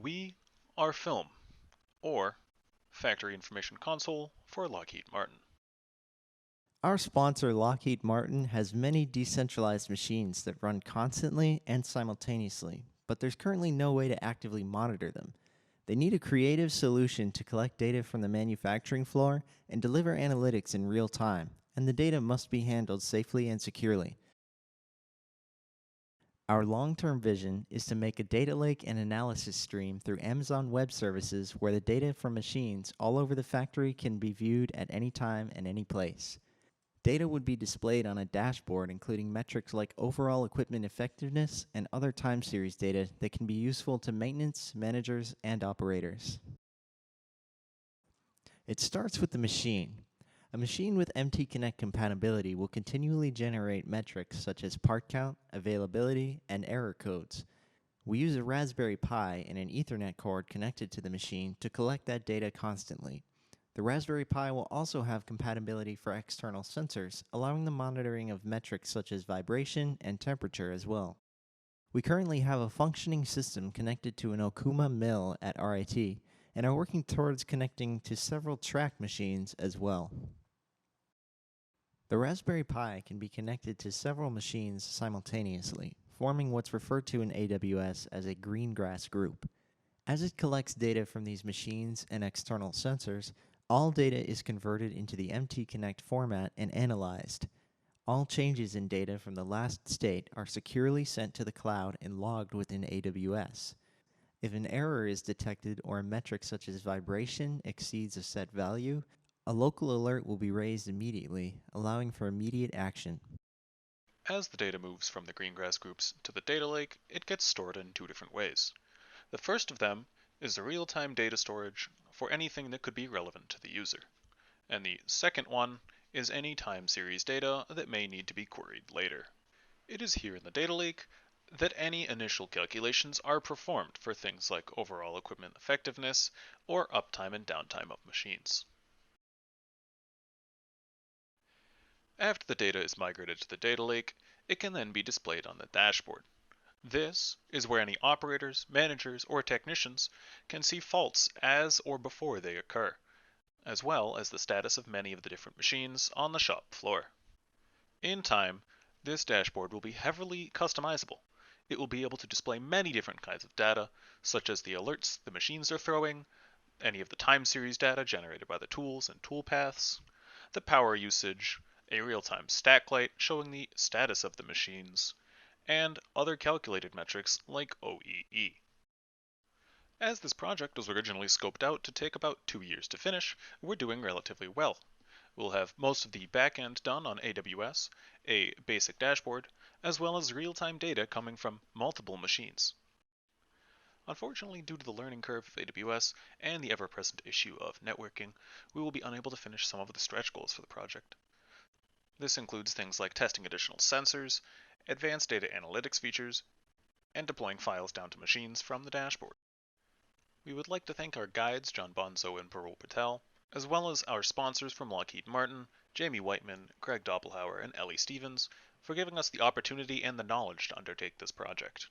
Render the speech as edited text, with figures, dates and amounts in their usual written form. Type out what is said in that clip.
We are Film, or Factory Information Console for Lockheed Martin. Our sponsor, Lockheed Martin, has many decentralized machines that run constantly and simultaneously, but there's currently no way to actively monitor them. They need a creative solution to collect data from the manufacturing floor and deliver analytics in real time, and the data must be handled safely and securely. Our long term vision is to make a data lake and analysis stream through Amazon Web Services where the data from machines all over the factory can be viewed at any time and any place. Data would be displayed on a dashboard, including metrics like overall equipment effectiveness and other time series data that can be useful to maintenance, managers, and operators. It starts with the machine. A machine with MT Connect compatibility will continually generate metrics such as part count, availability, and error codes. We use a Raspberry Pi and an Ethernet cord connected to the machine to collect that data constantly. The Raspberry Pi will also have compatibility for external sensors, allowing the monitoring of metrics such as vibration and temperature as well. We currently have a functioning system connected to an Okuma mill at RIT and are working towards connecting to several track machines as well. The Raspberry Pi can be connected to several machines simultaneously, forming what's referred to in AWS as a greengrass group. As it collects data from these machines and external sensors, all data is converted into the MT Connect format and analyzed. All changes in data from the last state are securely sent to the cloud and logged within AWS. If an error is detected or a metric such as vibration exceeds a set value, a local alert will be raised immediately, allowing for immediate action. As the data moves from the Greengrass groups to the data lake, it gets stored in two different ways. The first of them is the real-time data storage for anything that could be relevant to the user. And the second one is any time series data that may need to be queried later. It is here in the data lake that any initial calculations are performed for things like overall equipment effectiveness or uptime and downtime of machines. After the data is migrated to the data lake, it can then be displayed on the dashboard. This is where any operators, managers, or technicians can see faults as or before they occur, as well as the status of many of the different machines on the shop floor. In time, this dashboard will be heavily customizable. It will be able to display many different kinds of data, such as the alerts the machines are throwing, any of the time series data generated by the tools and toolpaths, the power usage, a real-time stack light showing the status of the machines, and other calculated metrics like OEE. As this project was originally scoped out to take about 2 years to finish, we're doing relatively well. We'll have most of the backend done on AWS, a basic dashboard, as well as real-time data coming from multiple machines. Unfortunately, due to the learning curve of AWS and the ever-present issue of networking, we will be unable to finish some of the stretch goals for the project. This includes things like testing additional sensors, advanced data analytics features, and deploying files down to machines from the dashboard. We would like to thank our guides, John Bonzo and Parul Patel, as well as our sponsors from Lockheed Martin, Jamie Whiteman, Craig Doppelhauer, and Ellie Stevens, for giving us the opportunity and the knowledge to undertake this project.